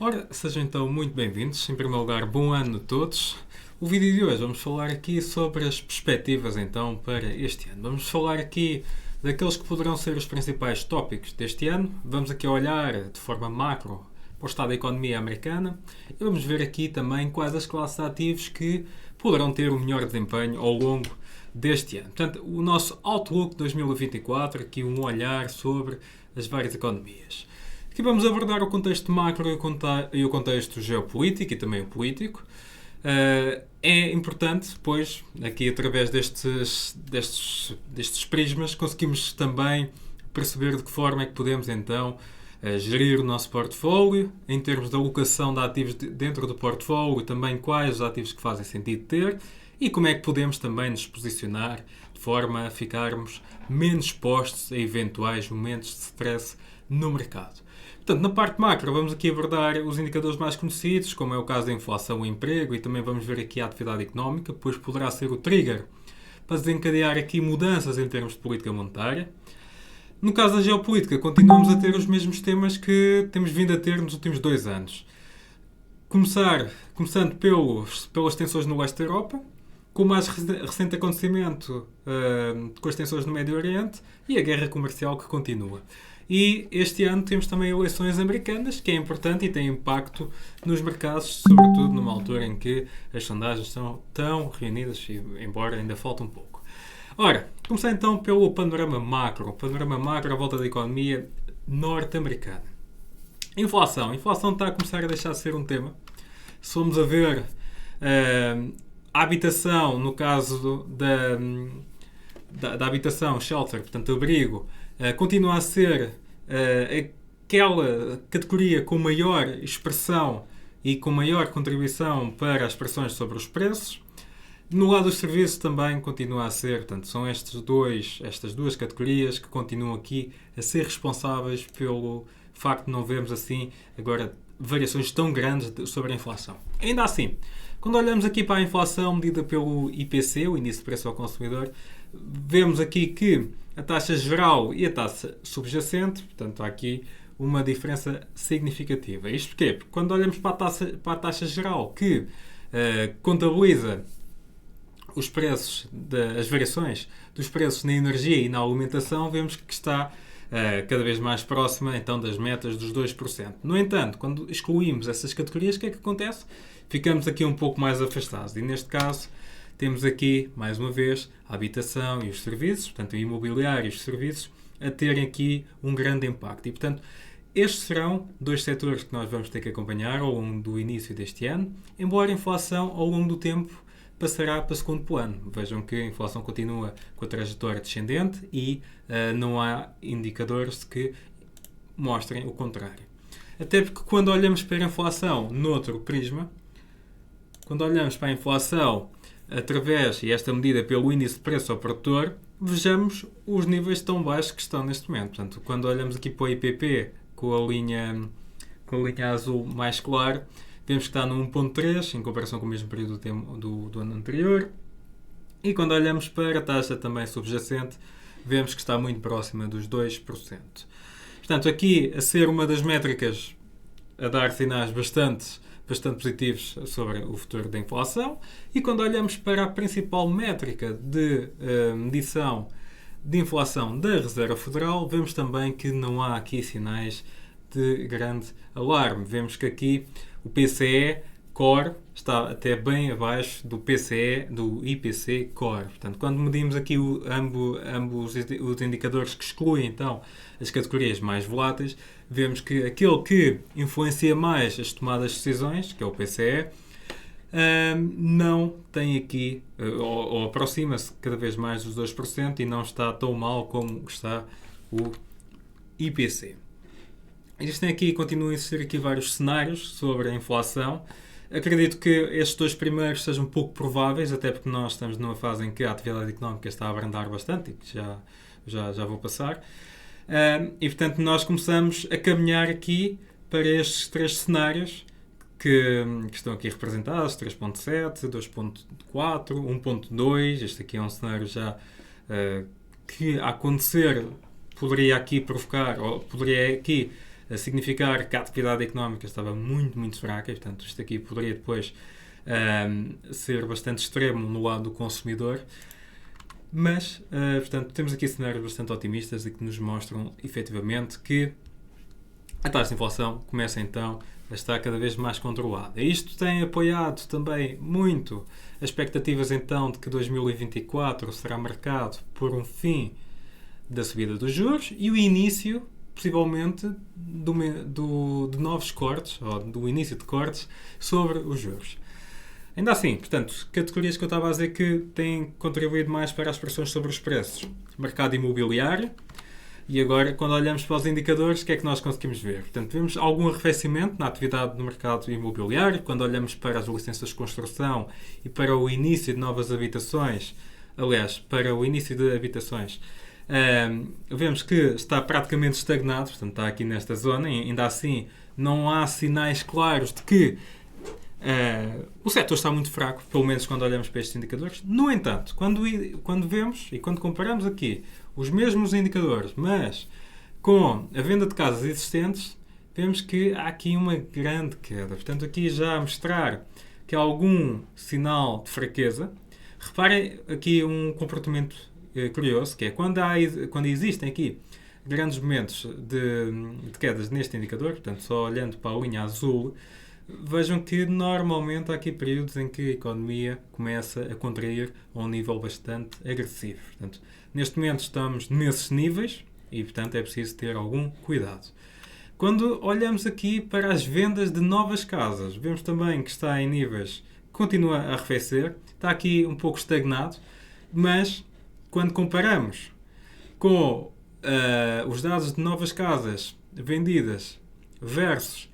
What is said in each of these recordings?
Ora, sejam então muito bem-vindos. Em primeiro lugar, bom ano a todos. O vídeo de hoje vamos falar aqui sobre as perspectivas então para este ano. Vamos falar aqui daqueles que poderão ser os principais tópicos deste ano. Vamos aqui olhar de forma macro para o estado da economia americana e vamos ver aqui também quais as classes de ativos que poderão ter o melhor desempenho ao longo deste ano. Portanto, o nosso Outlook 2024, aqui um olhar sobre as várias economias. Aqui vamos abordar o contexto macro e o contexto geopolítico e também o político. É importante, pois, aqui através destes prismas, conseguimos também perceber de que forma é que podemos então gerir o nosso portfólio, em termos de alocação de ativos dentro do portfólio, também quais os ativos que fazem sentido ter e como é que podemos também nos posicionar de forma a ficarmos menos expostos a eventuais momentos de stress no mercado. Portanto, na parte macro, vamos aqui abordar os indicadores mais conhecidos, como é o caso da inflação e emprego, e também vamos ver aqui a atividade económica, pois poderá ser o trigger para desencadear aqui mudanças em termos de política monetária. No caso da geopolítica, continuamos a ter os mesmos temas que temos vindo a ter nos últimos 2 anos. Começando pelas tensões no leste da Europa, com o mais recente acontecimento com as tensões no Médio Oriente e a guerra comercial que continua. E este ano temos também eleições americanas, que é importante e tem impacto nos mercados, sobretudo numa altura em que as sondagens estão tão reunidas, embora ainda falte um pouco. Ora, começar então pelo panorama macro. O panorama macro à volta da economia norte-americana. Inflação. A inflação está a começar a deixar de ser um tema. Se formos a ver a habitação, no caso da habitação, shelter, portanto abrigo, continua a ser aquela categoria com maior expressão e com maior contribuição para as pressões sobre os preços. No lado dos serviços também continua a ser, portanto, são estas duas categorias que continuam aqui a ser responsáveis pelo facto de não vermos assim agora variações tão grandes sobre a inflação. Ainda assim, quando olhamos aqui para a inflação medida pelo IPC, o Índice de Preço ao Consumidor, vemos aqui que a taxa geral e a taxa subjacente, portanto, há aqui uma diferença significativa. Isto porquê? Porque quando olhamos para a taxa geral, que contabiliza os preços, as variações dos preços na energia e na alimentação, vemos que está cada vez mais próxima então das metas dos 2%. No entanto, quando excluímos essas categorias, o que é que acontece? Ficamos aqui um pouco mais afastados. E neste caso, temos aqui, mais uma vez, a habitação e os serviços, portanto, o imobiliário e os serviços, a terem aqui um grande impacto. E, portanto, estes serão 2 setores que nós vamos ter que acompanhar ao longo do início deste ano, embora a inflação, ao longo do tempo, passará para o segundo plano. Vejam que a inflação continua com a trajetória descendente e não há indicadores que mostrem o contrário. Até porque quando olhamos para a inflação noutro prisma, quando olhamos para a inflação através, e esta medida pelo índice de preço ao produtor, vejamos os níveis tão baixos que estão neste momento. Portanto, quando olhamos aqui para o IPP com a linha azul mais claro, vemos que está no 1.3 em comparação com o mesmo período do ano anterior. E quando olhamos para a taxa também subjacente, vemos que está muito próxima dos 2%. Portanto, aqui a ser uma das métricas a dar sinais bastante positivos sobre o futuro da inflação. E quando olhamos para a principal métrica de medição de inflação da Reserva Federal, vemos também que não há aqui sinais de grande alarme. Vemos que aqui o PCE Core está até bem abaixo do PCE, do IPC Core. Portanto, quando medimos aqui ambos os indicadores que excluem então as categorias mais voláteis, vemos que aquele que influencia mais as tomadas de decisões, que é o PCE, não tem aqui, ou aproxima-se cada vez mais dos 2% e não está tão mal como está o IPC. Existem aqui, continuam a existir aqui vários cenários sobre a inflação. Acredito que estes 2 primeiros sejam um pouco prováveis, até porque nós estamos numa fase em que a atividade económica está a abrandar bastante, e que já vou passar. E, portanto, nós começamos a caminhar aqui para estes 3 cenários que estão aqui representados, 3.7, 2.4, 1.2. Este aqui é um cenário já que, a acontecer, poderia aqui provocar, ou poderia aqui a significar que a atividade económica estava muito, muito fraca, e portanto isto aqui poderia depois ser bastante extremo no lado do consumidor, mas, portanto, temos aqui cenários bastante otimistas e que nos mostram, efetivamente, que a taxa de inflação começa então a estar cada vez mais controlada. Isto tem apoiado também muito as expectativas então de que 2024 será marcado por um fim da subida dos juros e o início, possivelmente, de novos cortes, ou do início de cortes sobre os juros. Ainda assim, portanto, categorias que eu estava a dizer que têm contribuído mais para as pressões sobre os preços. Mercado imobiliário. E agora, quando olhamos para os indicadores, o que é que nós conseguimos ver? Portanto, vemos algum arrefecimento na atividade do mercado imobiliário. Quando olhamos para as licenças de construção e para o início de novas habitações, aliás, para o início de habitações, vemos que está praticamente estagnado, portanto, está aqui nesta zona. E ainda assim, não há sinais claros de que o setor está muito fraco, pelo menos quando olhamos para estes indicadores. No entanto, quando vemos e quando comparamos aqui os mesmos indicadores, mas com a venda de casas existentes, vemos que há aqui uma grande queda. Portanto, aqui já a mostrar que há algum sinal de fraqueza. Reparem aqui um comportamento curioso, que é quando existem aqui grandes momentos de quedas neste indicador, portanto, só olhando para a linha azul, vejam que normalmente há aqui períodos em que a economia começa a contrair a um nível bastante agressivo. Portanto, neste momento estamos nesses níveis e, portanto, é preciso ter algum cuidado. Quando olhamos aqui para as vendas de novas casas, vemos também que está em níveis que continua a arrefecer, está aqui um pouco estagnado, mas quando comparamos com os dados de novas casas vendidas versus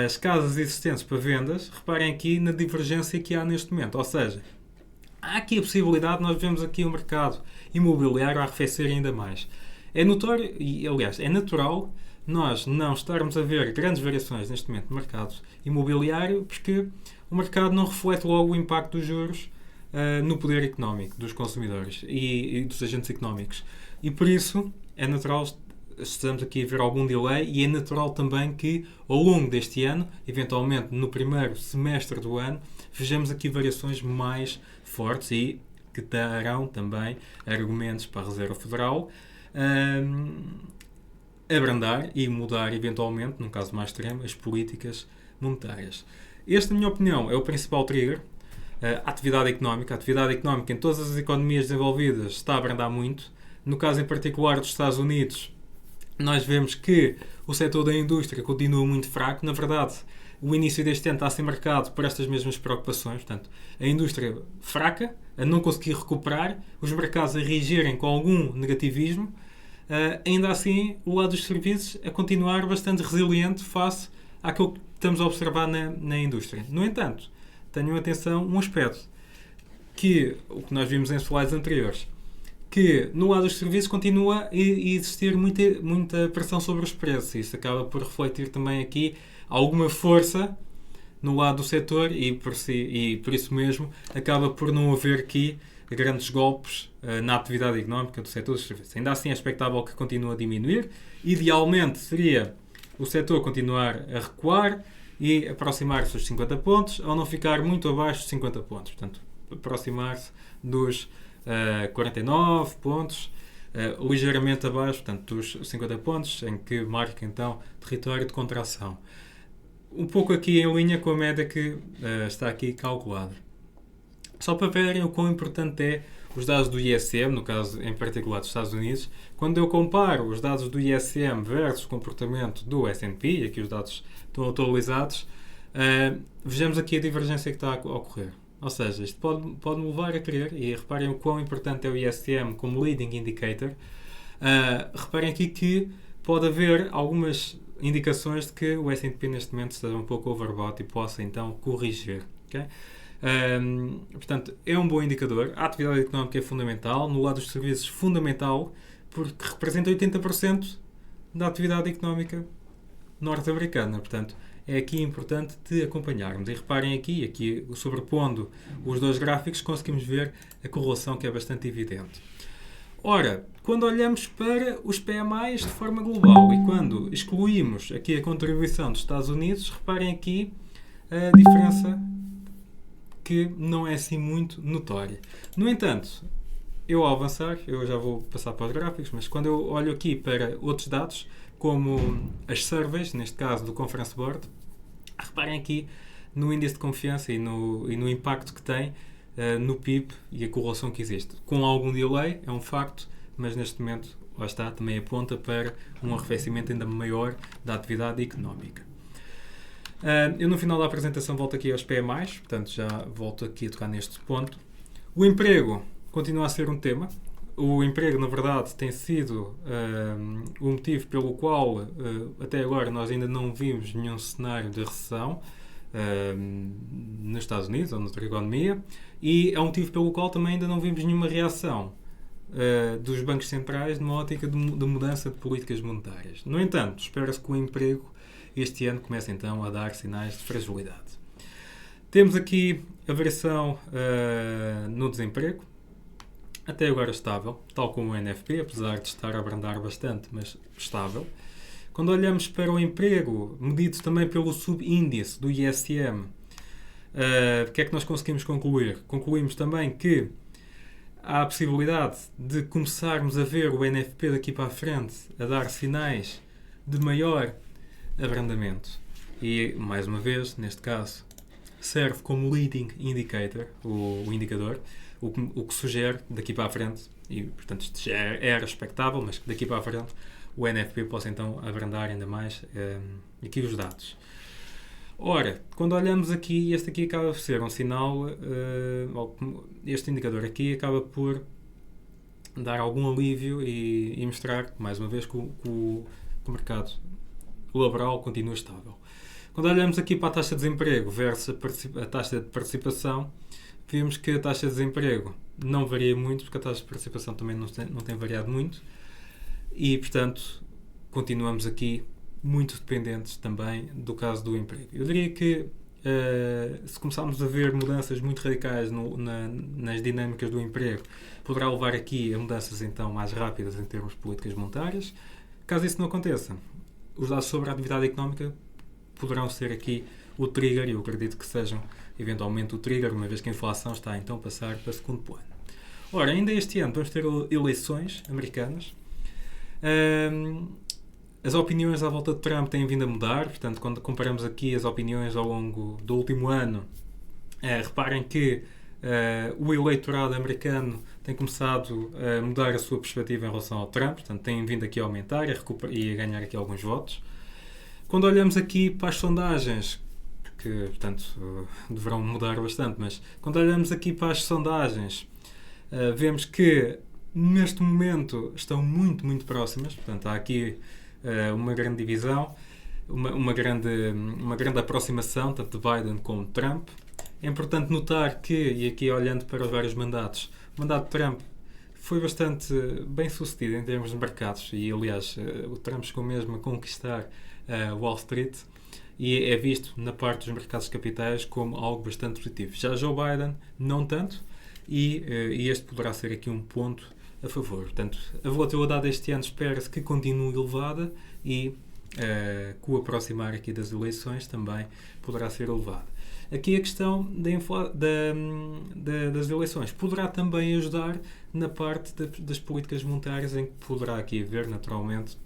as casas existentes para vendas, reparem aqui na divergência que há neste momento. Ou seja, há aqui a possibilidade, nós vemos aqui o mercado imobiliário a arrefecer ainda mais. É notório, e aliás, é natural nós não estarmos a ver grandes variações neste momento no mercado imobiliário, porque o mercado não reflete logo o impacto dos juros no poder económico dos consumidores e dos agentes económicos. E por isso é natural estamos aqui a ver algum delay e é natural também que ao longo deste ano, eventualmente no primeiro semestre do ano, vejamos aqui variações mais fortes e que darão também argumentos para a Reserva Federal abrandar e mudar eventualmente, num caso mais extremo, as políticas monetárias. Este, na minha opinião, é o principal trigger. A atividade económica. A atividade económica em todas as economias desenvolvidas está a abrandar muito. No caso em particular dos Estados Unidos, nós vemos que o setor da indústria continua muito fraco. Na verdade, o início deste ano está a ser marcado por estas mesmas preocupações. Portanto, a indústria fraca, a não conseguir recuperar, os mercados a reagirem com algum negativismo. Ainda assim, o lado dos serviços a continuar bastante resiliente face àquilo que estamos a observar na indústria. No entanto, tenham atenção um aspecto, que o que nós vimos em slides anteriores, que no lado dos serviços continua a existir muita pressão sobre os preços. Isso acaba por refletir também aqui alguma força no lado do setor e por isso mesmo acaba por não haver aqui grandes golpes na atividade económica do setor dos serviços. Ainda assim é expectável que continue a diminuir. Idealmente seria o setor continuar a recuar e aproximar-se dos 50 pontos ou não ficar muito abaixo dos 50 pontos. Portanto, aproximar-se dos 49 pontos, ligeiramente abaixo, portanto, dos 50 pontos, em que marca então território de contração. Um pouco aqui em linha com a média que está aqui calculada. Só para verem o quão importante é os dados do ISM, no caso em particular dos Estados Unidos, quando eu comparo os dados do ISM versus o comportamento do S&P, e aqui os dados estão atualizados, vejamos aqui a divergência que está a ocorrer. Ou seja, isto pode me levar a crer, e reparem o quão importante é o ISM como leading indicator, reparem aqui que pode haver algumas indicações de que o S&P neste momento esteja um pouco overbought e possa então corrigir. Okay? Portanto, é um bom indicador. A atividade económica é fundamental, no lado dos serviços fundamental, porque representa 80% da atividade económica norte-americana. Portanto, é aqui importante de acompanharmos. E reparem aqui sobrepondo os dois gráficos, conseguimos ver a correlação que é bastante evidente. Ora, quando olhamos para os PMIs de forma global e quando excluímos aqui a contribuição dos Estados Unidos, reparem aqui a diferença que não é assim muito notória. No entanto, eu ao avançar, eu já vou passar para os gráficos, mas quando eu olho aqui para outros dados, como as surveys, neste caso do Conference Board, reparem aqui no índice de confiança e no impacto que tem no PIB e a correlação que existe. Com algum delay, é um facto, mas neste momento, lá está, também aponta para um arrefecimento ainda maior da atividade económica. Eu no final da apresentação volto aqui aos PMIs, portanto já volto aqui a tocar neste ponto. O emprego continua a ser um tema. O emprego, na verdade, tem sido o motivo pelo qual até agora nós ainda não vimos nenhum cenário de recessão nos Estados Unidos ou noutra economia, e é um motivo pelo qual também ainda não vimos nenhuma reação dos bancos centrais numa ótica de mudança de políticas monetárias. No entanto, espera-se que o emprego este ano comece então a dar sinais de fragilidade. Temos aqui a variação no desemprego, até agora estável, tal como o NFP, apesar de estar a abrandar bastante, mas estável. Quando olhamos para o emprego, medido também pelo subíndice do ISM, o que é que nós conseguimos concluir? Concluímos também que há a possibilidade de começarmos a ver o NFP daqui para a frente a dar sinais de maior abrandamento. E, mais uma vez, neste caso, serve como leading indicator, o indicador, o que sugere daqui para a frente, e portanto isto já era expectável, mas que daqui para a frente o NFP possa então abrandar ainda mais aqui os dados. Ora, quando olhamos aqui, este aqui acaba por ser um sinal, este indicador aqui acaba por dar algum alívio e mostrar, mais uma vez, que o mercado laboral continua estável. Quando olhamos aqui para a taxa de desemprego versus a taxa de participação, vemos que a taxa de desemprego não varia muito, porque a taxa de participação também não tem variado muito, e, portanto, continuamos aqui muito dependentes também do caso do emprego. Eu diria que se começarmos a ver mudanças muito radicais nas dinâmicas do emprego, poderá levar aqui a mudanças então mais rápidas em termos de políticas monetárias. Caso isso não aconteça, os dados sobre a atividade económica poderão ser aqui o trigger, e eu acredito que sejam eventualmente o trigger, uma vez que a inflação está então a passar para o segundo plano. Ora, ainda este ano vamos ter eleições americanas. As opiniões à volta de Trump têm vindo a mudar, portanto, quando comparamos aqui as opiniões ao longo do último ano, reparem que o eleitorado americano tem começado a mudar a sua perspectiva em relação ao Trump, portanto, tem vindo aqui a aumentar e a ganhar aqui alguns votos. Quando olhamos aqui para as sondagens, que, portanto, deverão mudar bastante, mas quando olhamos aqui para as sondagens, vemos que neste momento estão muito, muito próximas, portanto, há aqui uma grande divisão, uma grande aproximação, tanto de Biden como de Trump. É importante notar que, e aqui olhando para os vários mandatos, o mandato de Trump foi bastante bem sucedido em termos de mercados, e aliás o Trump chegou mesmo a conquistar Wall Street, e é visto na parte dos mercados de capitais como algo bastante positivo. Já Joe Biden, não tanto, e este poderá ser aqui um ponto a favor. Portanto, a volatilidade deste ano espera-se que continue elevada e com o aproximar aqui das eleições também poderá ser elevada. Aqui a questão das eleições poderá também ajudar na parte das políticas monetárias, em que poderá aqui haver naturalmente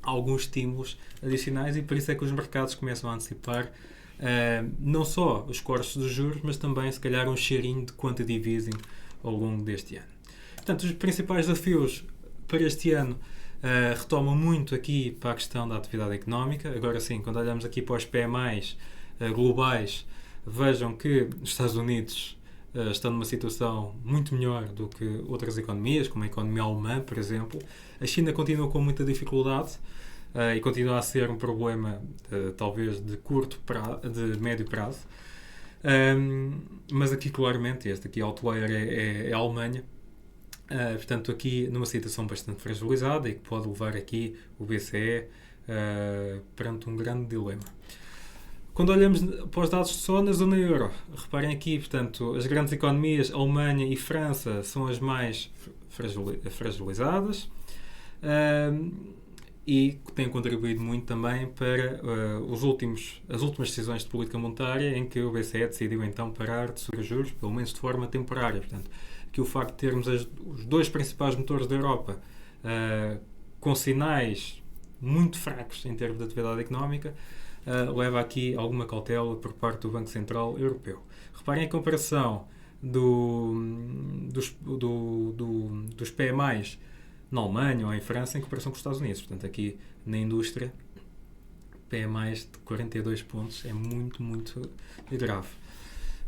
alguns estímulos adicionais, e por isso é que os mercados começam a antecipar não só os cortes dos juros, mas também se calhar um cheirinho de quantitative easing ao longo deste ano. Portanto, os principais desafios para este ano retomam muito aqui para a questão da atividade económica. Agora sim, quando olhamos aqui para os PMIs globais, vejam que os Estados Unidos estão numa situação muito melhor do que outras economias, como a economia alemã, por exemplo. A China continua com muita dificuldade e continua a ser um problema talvez de médio prazo. Mas aqui claramente, este aqui outlier é a Alemanha. Portanto, aqui numa situação bastante fragilizada e que pode levar aqui o BCE perante um grande dilema. Quando olhamos para os dados só na zona euro, reparem aqui, portanto, as grandes economias, Alemanha e França, são as mais fragilizadas e têm contribuído muito também para as últimas decisões de política monetária, em que o BCE decidiu então parar de subir os juros, pelo menos de forma temporária. Portanto, que o facto de termos os dois principais motores da Europa com sinais muito fracos em termos de atividade económica, leva aqui alguma cautela por parte do Banco Central Europeu. Reparem a comparação dos PMIs na Alemanha ou em França em comparação com os Estados Unidos. Portanto, aqui na indústria, PMIs de 42 pontos é muito, muito grave.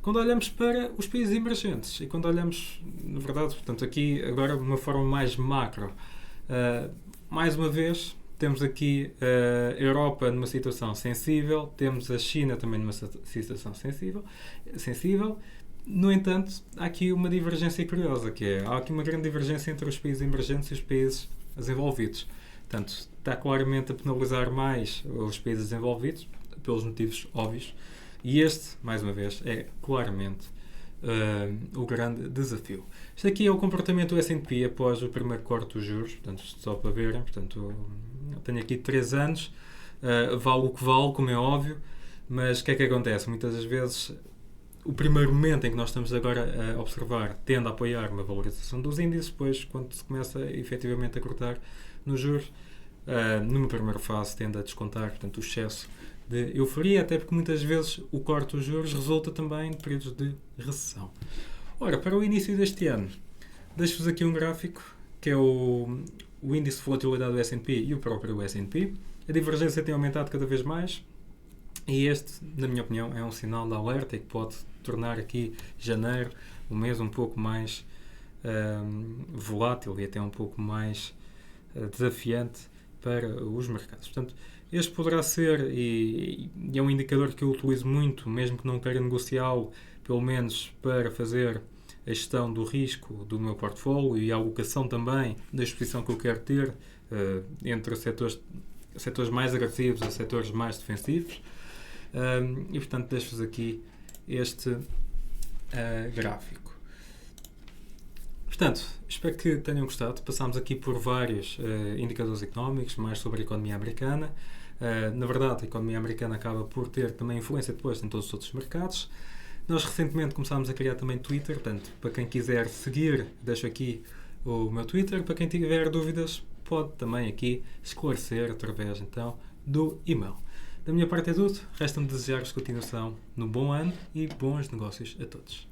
Quando olhamos para os países emergentes e quando olhamos, na verdade, portanto, aqui agora de uma forma mais macro, mais uma vez temos aqui a Europa numa situação sensível, temos a China também numa situação sensível. No entanto, há aqui uma divergência curiosa, há aqui uma grande divergência entre os países emergentes e os países desenvolvidos. Portanto, está claramente a penalizar mais os países desenvolvidos, pelos motivos óbvios, e este, mais uma vez, é claramente o grande desafio. Este aqui é o comportamento do S&P após o primeiro corte dos juros, portanto, só para verem, portanto, tenho aqui 3 anos, vale o que vale, como é óbvio, mas o que é que acontece? Muitas das vezes, o primeiro momento em que nós estamos agora a observar tende a apoiar uma valorização dos índices, depois, quando se começa efetivamente a cortar nos juros, numa primeira fase tende a descontar, portanto, o excesso de euforia, até porque muitas vezes o corte dos juros resulta também de períodos de recessão. Ora, para o início deste ano, deixo-vos aqui um gráfico, que é o índice de volatilidade do S&P e o próprio S&P. A divergência tem aumentado cada vez mais e este, na minha opinião, é um sinal de alerta e que pode tornar aqui janeiro um mês um pouco mais volátil e até um pouco mais desafiante para os mercados. Portanto, este poderá ser, e é um indicador que eu utilizo muito, mesmo que não queira negociá-lo, pelo menos para fazer a gestão do risco do meu portfólio e a alocação também da exposição que eu quero ter entre setores mais agressivos a setores mais defensivos. E, portanto, deixo-vos aqui este gráfico. Portanto, espero que tenham gostado. Passámos aqui por vários indicadores económicos, mais sobre a economia americana. Na verdade, a economia americana acaba por ter também influência depois em todos os outros mercados. Nós recentemente começámos a criar também Twitter, portanto, para quem quiser seguir, deixo aqui o meu Twitter. Para quem tiver dúvidas, pode também aqui esclarecer através, então, do e-mail. Da minha parte é tudo. Resta-me desejar-vos continuação no bom ano e bons negócios a todos.